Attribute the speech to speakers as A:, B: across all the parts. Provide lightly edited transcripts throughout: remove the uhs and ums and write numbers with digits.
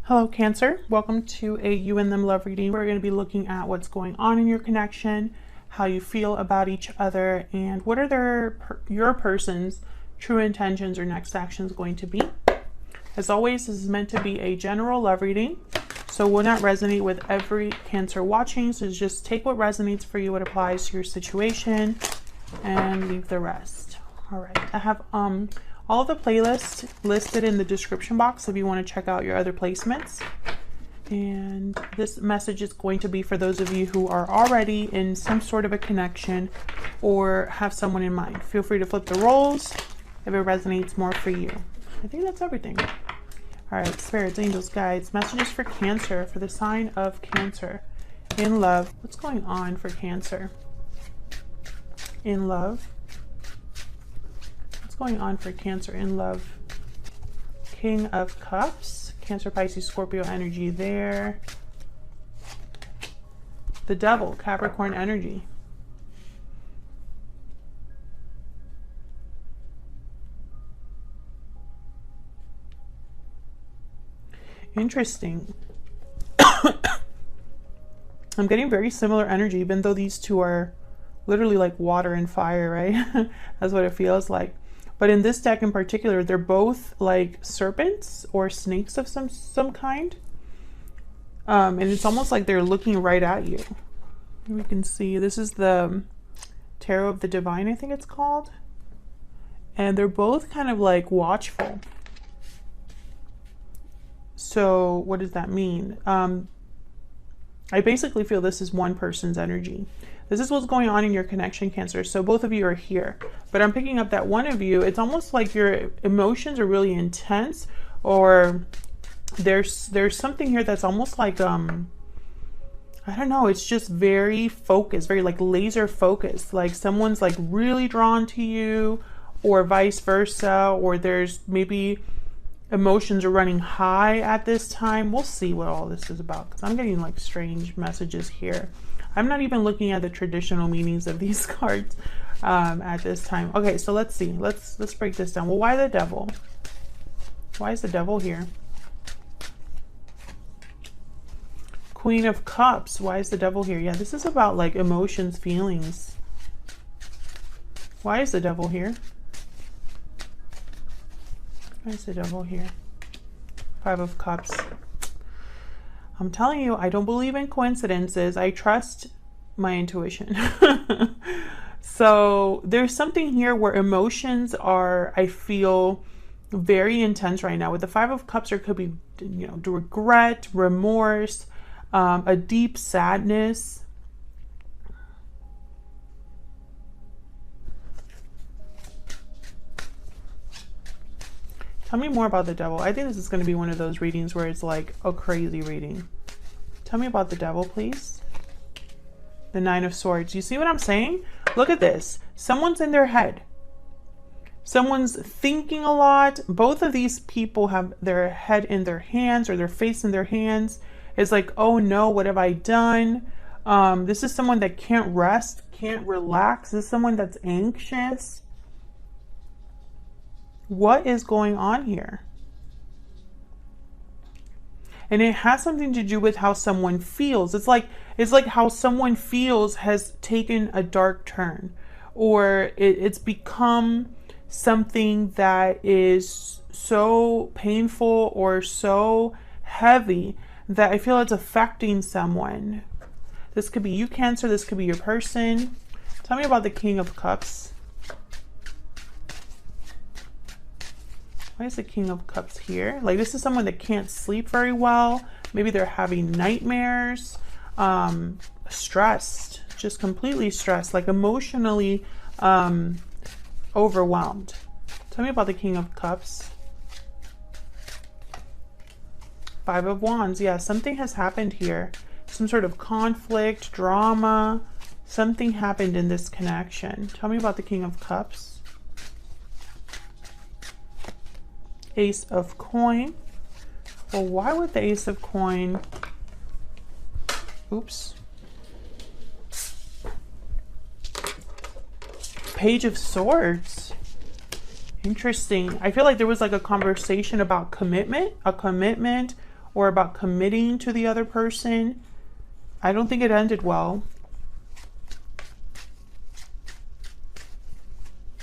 A: Hello, Cancer. Welcome to a You and Them love reading. We're going to be looking at what's going on in your connection, how you feel about each other, and what are your person's true intentions or next actions going to be. As always, this is meant to be a general love reading, so will not resonate with every Cancer watching. So just take what resonates for you, what applies to your situation, and leave the rest. All right. I have all the playlists listed in the description box if you want to check out your other placements. And this message is going to be for those of you who are already in some sort of a connection or have someone in mind. Feel free to flip the roles if it resonates more for you. I think that's everything. All right, spirits, angels, guides, messages for Cancer, for the sign of Cancer. In love, what's going on for Cancer? In love. What's going on for Cancer in love? King of Cups, Cancer, Pisces, Scorpio energy there. The Devil, Capricorn energy. Interesting. I'm getting very similar energy, even though these two are literally like water and fire, right? That's what it feels like. But in this deck in particular, they're both like serpents or snakes of some kind. And it's almost like they're looking right at you. We can see this is the Tarot of the Divine, I think it's called. And they're both kind of like watchful. So what does that mean? I basically feel this is one person's energy. This is what's going on in your connection, Cancer. So both of you are here, but I'm picking up that one of you, it's almost like your emotions are really intense, or there's something here that's almost like, I don't know, it's just very focused, very like laser focused. Like someone's like really drawn to you, or vice versa, or there's maybe emotions are running high at this time. We'll see what all this is about, because I'm getting like strange messages here. I'm not even looking at the traditional meanings of these cards at this time. Okay, so let's see. Let's break this down. Well, why the Devil? Why is the Devil here? Queen of Cups. Why is the Devil here? Yeah, this is about like emotions, feelings. Why is the Devil here? Why is the Devil here? Five of Cups. I'm telling you, I don't believe in coincidences. I trust my intuition. So there's something here where emotions are, I feel, very intense right now. With the Five of Cups, there could be, you know, regret, remorse, a deep sadness. Tell me more about the Devil. I think this is going to be one of those readings where it's like a crazy reading. Tell me about the Devil, please. The Nine of Swords. You see what I'm saying? Look at this. Someone's in their head. Someone's thinking a lot. Both of these people have their head in their hands or their face in their hands. It's like, oh no, what have I done? This is someone that can't rest, can't relax. This is someone that's anxious. What is going on here? And it has something to do with how someone feels. It's like how someone feels has taken a dark turn, or it's become something that is so painful or so heavy that I feel it's affecting someone. This could be you, Cancer. This could be your person. Tell me about the King of Cups. Why is the King of Cups here? Like this is someone that can't sleep very well. Maybe they're having nightmares, stressed, just completely stressed, like emotionally overwhelmed. Tell me about the King of Cups. Five of Wands. Yeah, something has happened here. Some sort of conflict, drama. Something happened in this connection. Tell me about the King of Cups. Ace of Coin. Well, why would the Ace of Coin... Oops. Page of Swords. Interesting. I feel like there was like a conversation about commitment, or about committing to the other person. I don't think it ended well.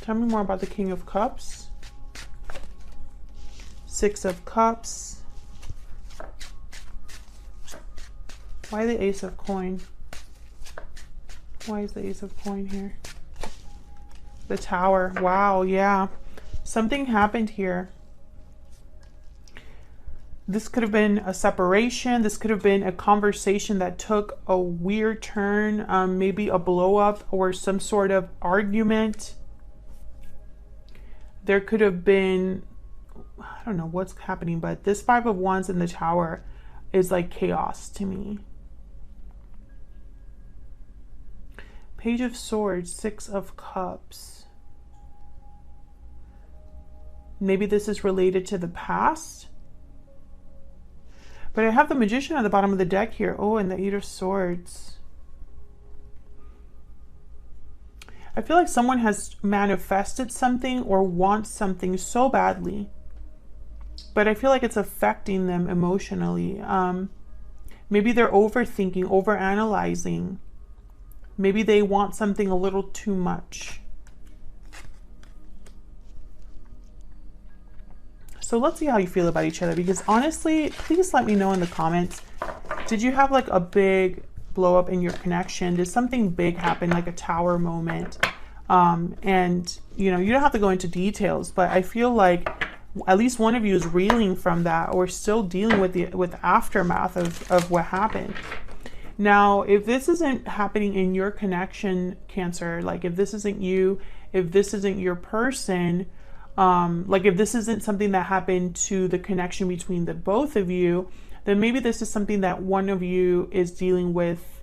A: Tell me more about the King of Cups. Six of Cups. Why the Ace of Coin? Why is the Ace of Coin here? The Tower. Wow, yeah. Something happened here. This could have been a separation. This could have been a conversation that took a weird turn, maybe a blow up or some sort of argument. There could have been, I don't know what's happening, but this Five of Wands in the Tower is like chaos to me. Page of Swords, Six of Cups. Maybe this is related to the past. But I have the Magician at the bottom of the deck here. Oh, and the Eight of Swords. I feel like someone has manifested something or wants something so badly. But I feel like it's affecting them emotionally. Maybe they're overthinking, overanalyzing. Maybe they want something a little too much. So let's see how you feel about each other, because honestly, please let me know in the comments. Did you have like a big blow up in your connection? Did something big happen, like a tower moment? And you know, you don't have to go into details, but I feel like at least one of you is reeling from that or still dealing with the aftermath of what happened. Now, if this isn't happening in your connection, Cancer, like if this isn't you, if this isn't your person, like if this isn't something that happened to the connection between the both of you, then maybe this is something that one of you is dealing with.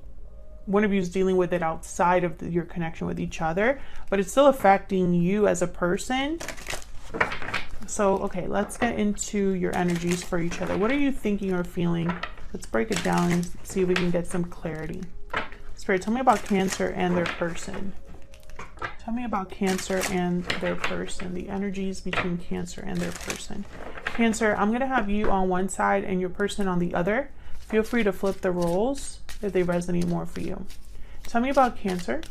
A: One of you is dealing with it outside of your connection with each other, but it's still affecting you as a person. So, okay, let's get into your energies for each other. What are you thinking or feeling? Let's break it down and see if we can get some clarity. Spirit, tell me about Cancer and their person. Tell me about Cancer and their person, the energies between Cancer and their person. Cancer, I'm going to have you on one side and your person on the other. Feel free to flip the roles if they resonate more for you. Tell me about Cancer.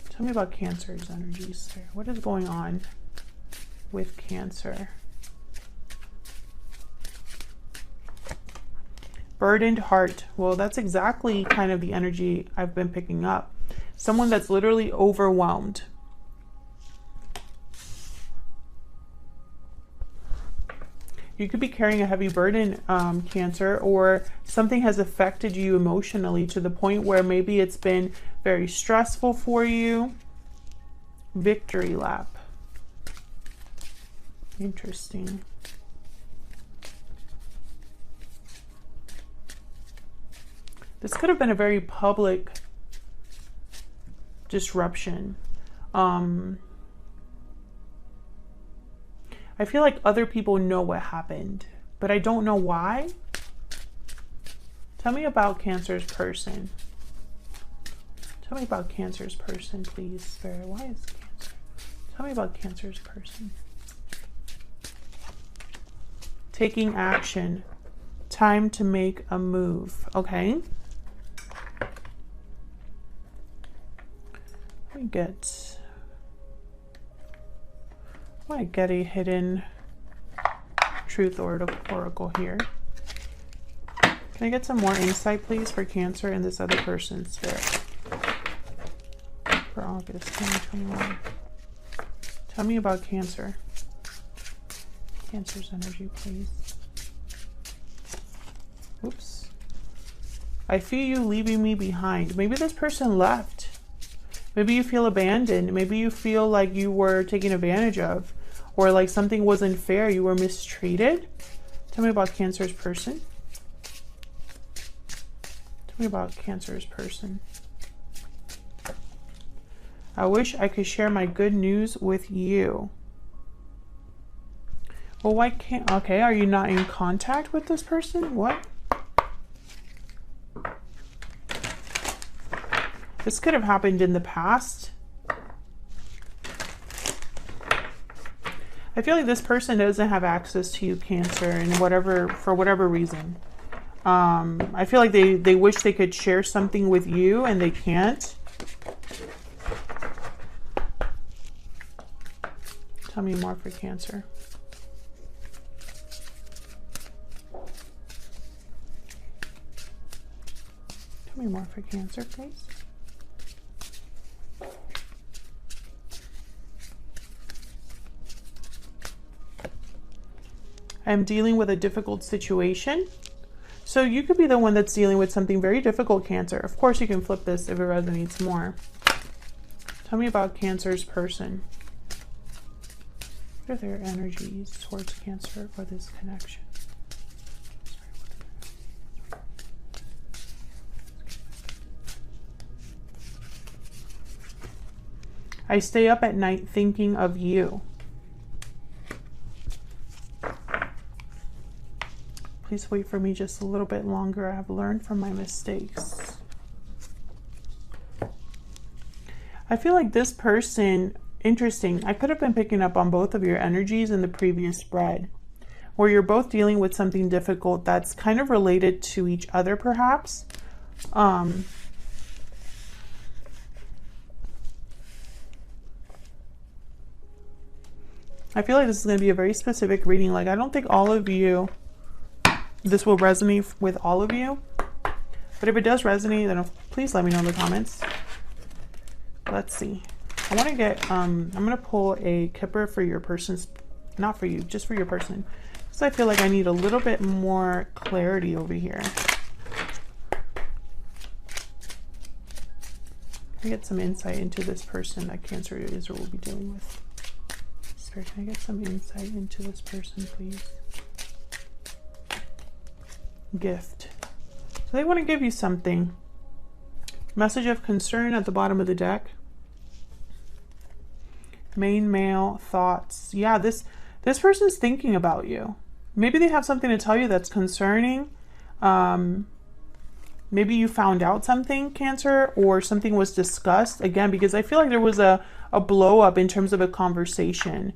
A: Tell me about Cancer's energies. What is going on with Cancer? Burdened heart. Well, that's exactly kind of the energy I've been picking up. Someone that's literally overwhelmed. You could be carrying a heavy burden, Cancer, or something has affected you emotionally to the point where maybe it's been very stressful for you. Victory lap. Interesting. This could have been a very public disruption. I feel like other people know what happened, but I don't know why. Tell me about Cancer's person. Tell me about Cancer's person, please, Spirit. Why is Cancer? Tell me about Cancer's person. Taking action. Time to make a move. Okay. Let me get... I might get a hidden truth oracle here. Can I get some more insight, please, for Cancer and this other person's Spirit for August 2021? Tell me about Cancer. Cancer's energy, please. Oops. I feel you leaving me behind. Maybe this person left. Maybe you feel abandoned. Maybe you feel like you were taken advantage of, or like something wasn't fair. You were mistreated. Tell me about Cancer's person. Tell me about Cancer's person. I wish I could share my good news with you. Well, why can't... Okay, are you not in contact with this person? What? This could have happened in the past. I feel like this person doesn't have access to you, Cancer, and for whatever reason. I feel like they wish they could share something with you and they can't. Tell me more for Cancer. Tell me more for Cancer, please. I'm dealing with a difficult situation. So you could be the one that's dealing with something very difficult, Cancer. Of course, you can flip this if it resonates more. Tell me about Cancer's person. What are their energies towards Cancer for this connection? I stay up at night thinking of you. Please wait for me just a little bit longer. I have learned from my mistakes. I feel like this person, interesting. I could have been picking up on both of your energies in the previous spread, where you're both dealing with something difficult that's kind of related to each other, perhaps. I feel like this is going to be a very specific reading. Like, I don't think all of you, this will resonate with all of you. But if it does resonate, then please let me know in the comments. Let's see. I want to get, I'm going to pull a Kipper for your person's, not for you, just for your person. Because I feel like I need a little bit more clarity over here. Can I get some insight into this person that Cancer is or will be dealing with? Spirit, can I get some insight into this person, please? Gift. So they want to give you something. Message of concern at the bottom of the deck. Main male thoughts. Yeah, this person's thinking about you. Maybe they have something to tell you that's concerning. Maybe you found out something, Cancer, or something was discussed. Again, because I feel like there was a blow up in terms of a conversation.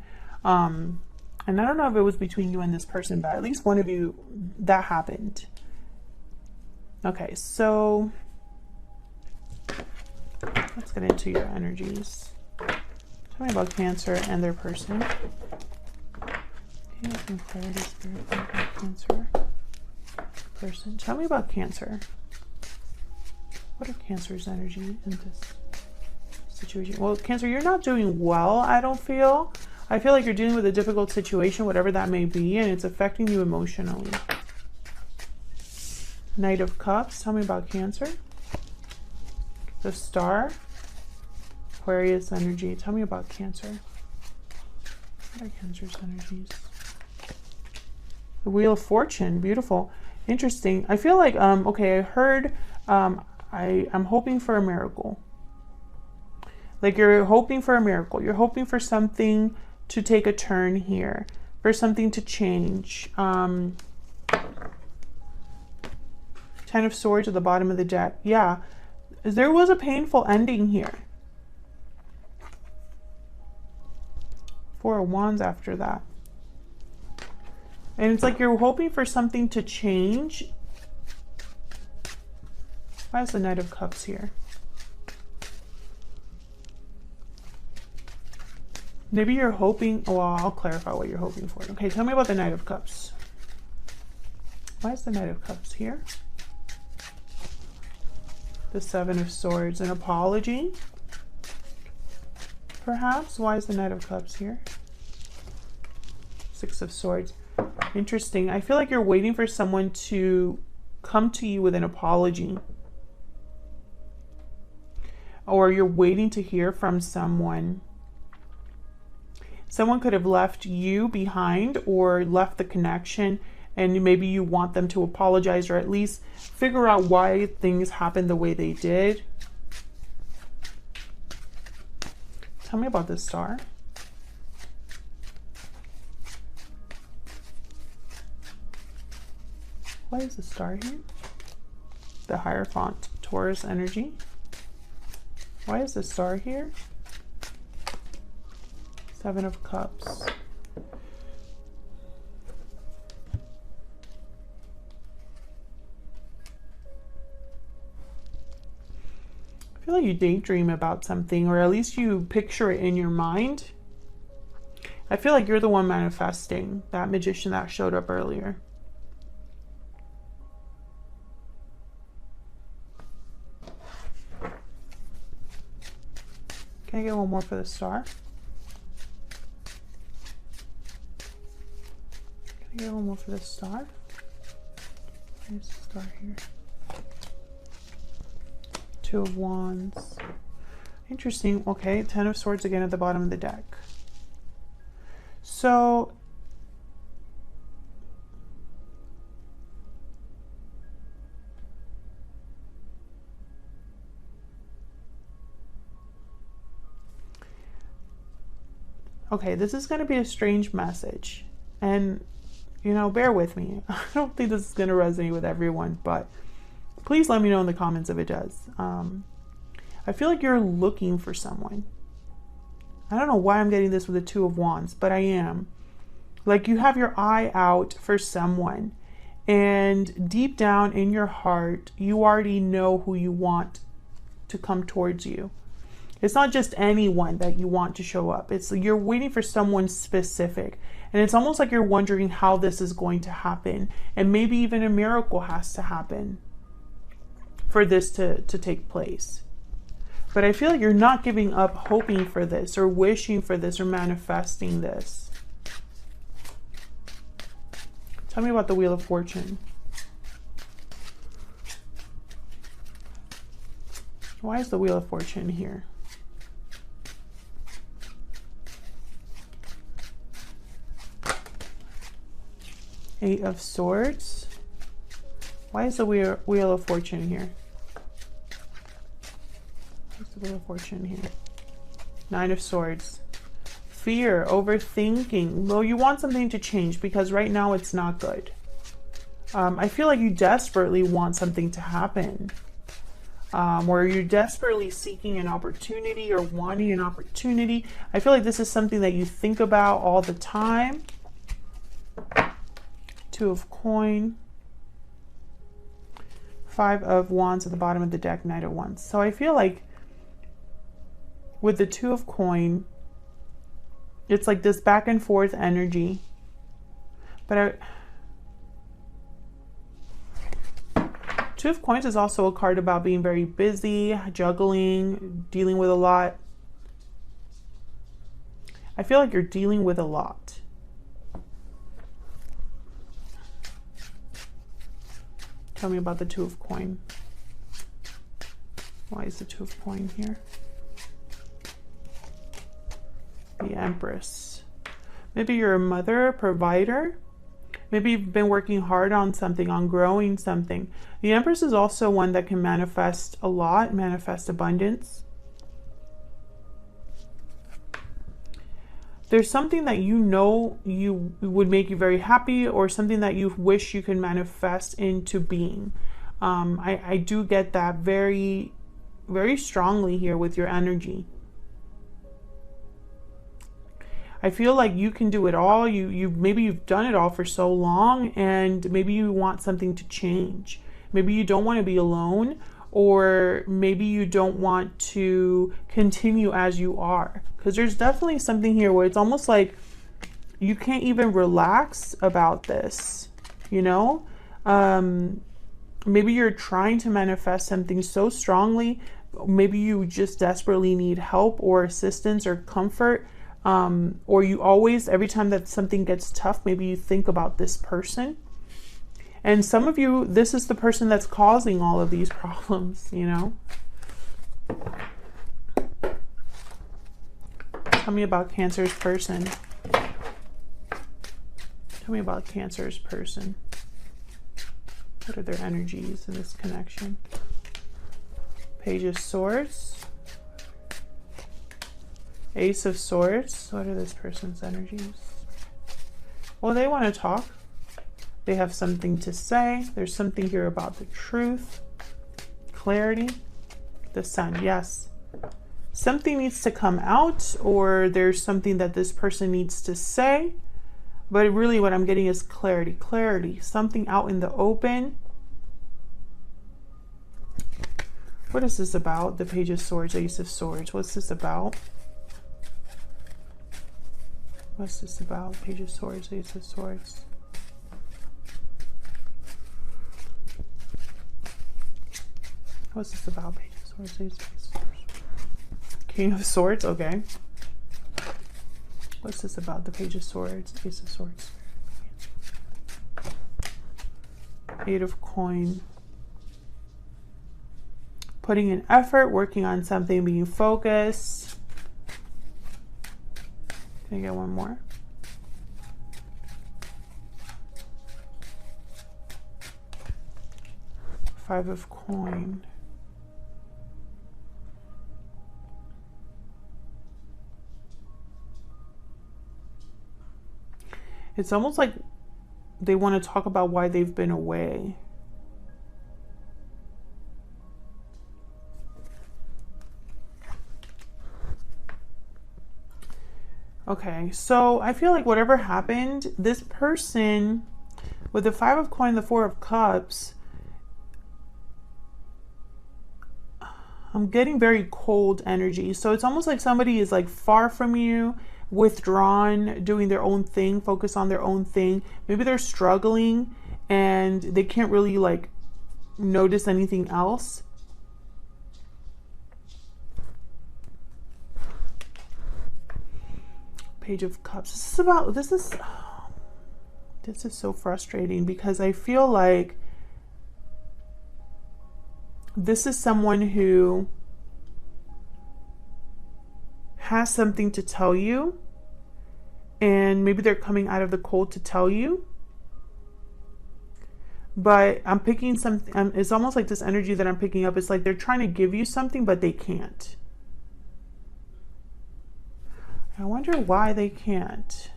A: And I don't know if it was between you and this person, but at least one of you, that happened. Okay, so let's get into your energies. Tell me about Cancer and their person. Clarity, Spirit, Cancer person. Tell me about Cancer. What are Cancer's energy in this situation? Well, Cancer, you're not doing well, I don't feel. I feel like you're dealing with a difficult situation, whatever that may be, and it's affecting you emotionally. Knight of Cups. Tell me about Cancer. The Star. Aquarius energy. Tell me about Cancer. What are Cancer's energies? The Wheel of Fortune. Beautiful. Interesting. I feel like, okay, I heard, I'm hoping for a miracle. Like, you're hoping for a miracle. You're hoping for something to take a turn here, for something to change. Ten of Swords at the bottom of the deck. Yeah, there was a painful ending here. Four of Wands after that. And it's like you're hoping for something to change. Why is the Knight of Cups here? Maybe you're hoping, well, I'll clarify what you're hoping for. Okay, tell me about the Knight of Cups. Why is the Knight of Cups here? The Seven of Swords, an apology? Perhaps? Why is the Knight of Cups here? Six of Swords. Interesting. I feel like you're waiting for someone to come to you with an apology. Or you're waiting to hear from someone. Someone could have left you behind or left the connection, and maybe you want them to apologize or at least figure out why things happened the way they did. Tell me about the Star. Why is the Star here? The Hierophant, Taurus energy. Why is the Star here? Seven of Cups. feel like you daydream about something, or at least you picture it in your mind. I feel like you're the one manifesting that magician that showed up earlier. Can I get one more for the star? Can I get one more for the star? Where's the star here? Two of Wands. Interesting. Okay, Ten of Swords again at the bottom of the deck. So okay, this is going to be a strange message, and you know, bear with me. I don't think this is going to resonate with everyone, but please let me know in the comments if it does. I feel like you're looking for someone. I don't know why I'm getting this with the Two of Wands, but I am. Like, you have your eye out for someone, and deep down in your heart, you already know who you want to come towards you. It's not just anyone that you want to show up. It's you're waiting for someone specific. And it's almost like you're wondering how this is going to happen. And maybe even a miracle has to happen for this to take place. But I feel like you're not giving up hoping for this, or wishing for this, or manifesting this. Tell me about the Wheel of Fortune. Why is the Wheel of Fortune here? Eight of Swords. Why is the Wheel of Fortune here? What's the Wheel of Fortune here? Nine of Swords. Fear, overthinking. Well, you want something to change because right now it's not good. I feel like you desperately want something to happen. Or you're desperately seeking an opportunity or wanting an opportunity. I feel like this is something that you think about all the time. Two of Coin. Five of Wands at the bottom of the deck, Knight of Wands. So I feel like with the Two of Coin, it's like this back and forth energy. But Two of Coins is also a card about being very busy, juggling, dealing with a lot. I feel like you're dealing with a lot. Tell me about the Two of Coin. Why is the Two of Coin here? The Empress. Maybe you're a mother, a provider. Maybe you've been working hard on something, on growing something. The Empress is also one that can manifest a lot, manifest abundance. There's something that you know you would make you very happy, or something that you wish you could manifest into being. I do get that very, very strongly here with your energy. I feel like you can do it all. Maybe you've done it all for so long, and maybe you want something to change. Maybe you don't want to be alone, or maybe you don't want to continue as you are. Because there's definitely something here where it's almost like you can't even relax about this, you know? Maybe you're trying to manifest something so strongly. Maybe you just desperately need help or assistance or comfort. Or you always, every time that something gets tough, maybe you think about this person. And some of you, this is the person that's causing all of these problems, you know? Tell me about Cancer's person. Tell me about Cancer's person. What are their energies in this connection? Page of Swords. Ace of Swords. What are this person's energies? Well, they want to talk. They have something to say. There's something here about the truth. Clarity. The Sun. Yes. Something needs to come out, or there's something that this person needs to say. But really what I'm getting is clarity. Clarity. Something out in the open. What is this about? The Page of Swords, Ace of Swords. What's this about? What's this about? Page of Swords, Ace of Swords. What's this about? Page of Swords, Ace of Swords. King of Swords, okay. What's this about? The Page of Swords, Ace of Swords. Eight of Coin. Putting in effort, working on something, being focused. Can I get one more? Five of Coin. It's almost like they want to talk about why they've been away. Okay, so I feel like whatever happened, this person with the Five of Coin, the Four of Cups, I'm getting very cold energy. So it's almost like somebody is like far from you, withdrawn, doing their own thing, focus on their own thing. Maybe they're struggling and they can't really like notice anything else. Page of Cups. This is so frustrating because I feel like this is someone who has something to tell you, and maybe they're coming out of the cold to tell you. But I'm picking something, it's almost like this energy that I'm picking up. It's like they're trying to give you something, but they can't. I wonder why they can't.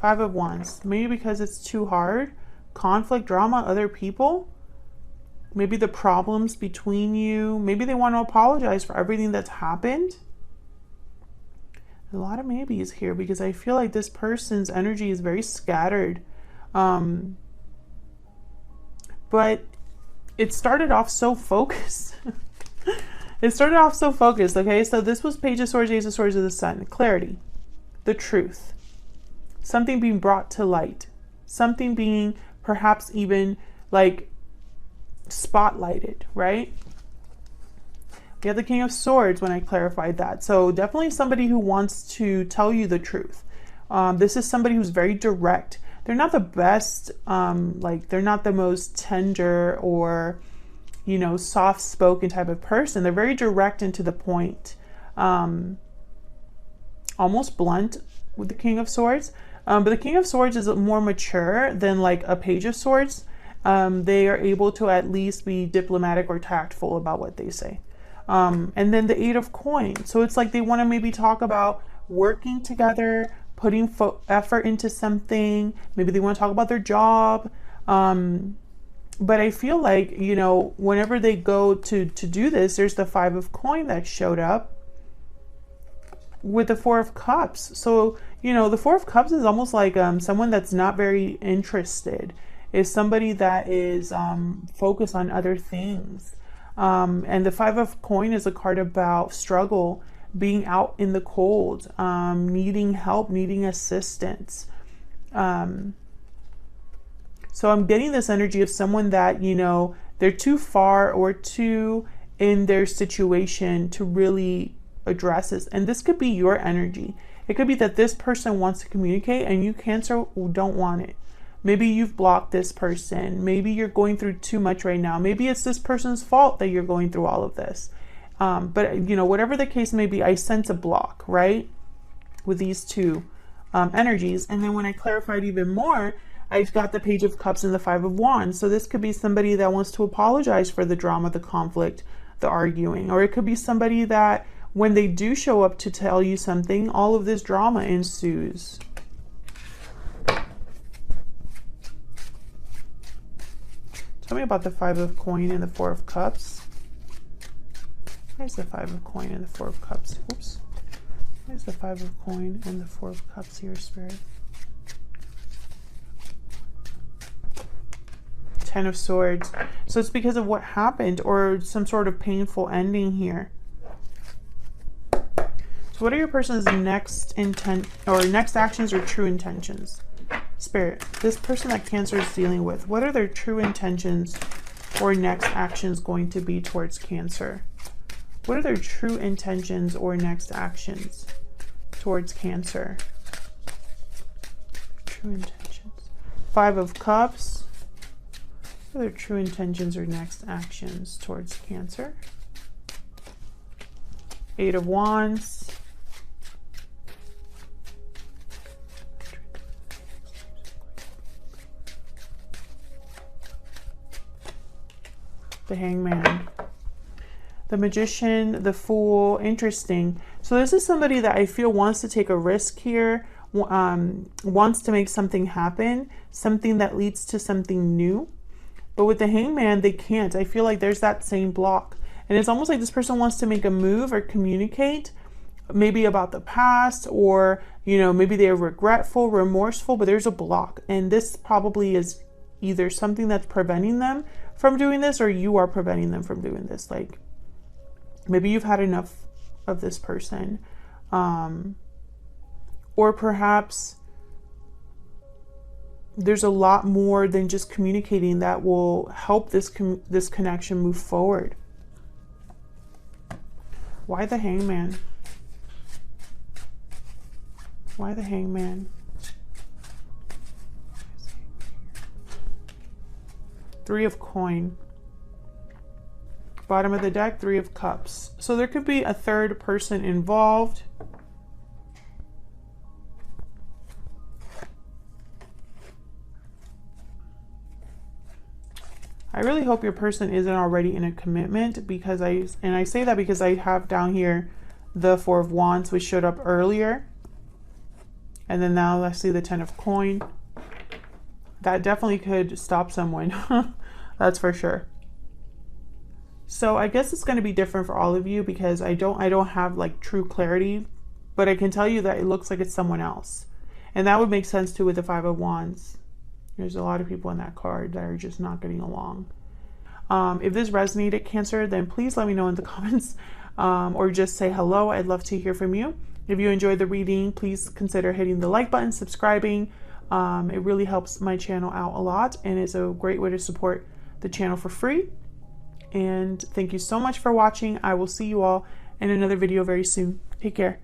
A: Five of Wands. Maybe because it's too hard. Conflict, drama, other people. Maybe the problems between you. Maybe they want to apologize for everything that's happened. A lot of maybes here because I feel like this person's energy is very scattered. But it started off so focused. It started off so focused, okay? So this was Page of Swords, Ace of Swords of the Sun. Clarity, the truth, something being brought to light, something being perhaps even like spotlighted, right? We have the King of Swords when I clarified that. So definitely somebody who wants to tell you the truth. This is somebody who's very direct. They're not the best, like they're not the most tender or, you know, soft-spoken type of person. They're very direct and to the point, almost blunt with the King of Swords. But the King of Swords is more mature than like a Page of Swords. They are able to at least be diplomatic or tactful about what they say. And then the Eight of Coins. So it's like they want to maybe talk about working together, putting effort into something. Maybe they want to talk about their job. But I feel like, you know, whenever they go to do this, there's the Five of Coin that showed up with the Four of Cups. So, you know, the Four of Cups is almost like someone that's not very interested. Is somebody that is focused on other things. And the Five of Coin is a card about struggle, being out in the cold, needing help, needing assistance. So I'm getting this energy of someone that, you know, they're too far or too in their situation to really address this. And this could be your energy. It could be that this person wants to communicate and you, Cancer, don't want it. Maybe you've blocked this person. Maybe you're going through too much right now. Maybe it's this person's fault that you're going through all of this. But, you know, whatever the case may be, I sense a block, right? With these two energies. And then when I clarified even more, I've got the Page of Cups and the Five of Wands. So this could be somebody that wants to apologize for the drama, the conflict, the arguing. Or it could be somebody that when they do show up to tell you something, all of this drama ensues. Tell me about the Five of Coin and the Four of Cups. Where's the Five of Coin and the Four of Cups? Oops. Where's the Five of Coin and the Four of Cups here, Spirit? Ten of Swords. So it's because of what happened or some sort of painful ending here. So what are your person's next intent or next actions or true intentions? Spirit, this person that Cancer is dealing with, what are their true intentions or next actions going to be towards Cancer? What are their true intentions or next actions towards Cancer? True intentions. Five of Cups. What are their true intentions or next actions towards Cancer? Eight of Wands. The Hangman. The Magician, the Fool. Interesting. So this is somebody that I feel wants to take a risk here, wants to make something happen, something that leads to something new. But with the Hangman, they can't. I feel like there's that same block. And it's almost like this person wants to make a move or communicate, maybe about the past, or, you know, maybe they're regretful, remorseful, but there's a block. And this probably is either something that's preventing them from doing this, or you are preventing them from doing this. Like, maybe you've had enough of this person. Or perhaps there's a lot more than just communicating that will help this connection move forward. Why the Hangman? Why the Hangman? Three of Coin. Bottom of the deck, Three of Cups. So there could be a third person involved. I really hope your person isn't already in a commitment, because I say that because I have down here the Four of Wands, which showed up earlier. And then now I see the Ten of Coin. That definitely could stop someone. That's for sure. So I guess it's going to be different for all of you, because I don't have like true clarity, but I can tell you that it looks like it's someone else. And that would make sense too with the Five of Wands. There's a lot of people in that card that are just not getting along. If this resonated, Cancer, then please let me know in the comments, or just say hello. I'd love to hear from you. If you enjoyed the reading, please consider hitting the like button, subscribing. It really helps my channel out a lot, and it's a great way to support the channel for free. And thank you so much for watching. I will see you all in another video very soon. Take care.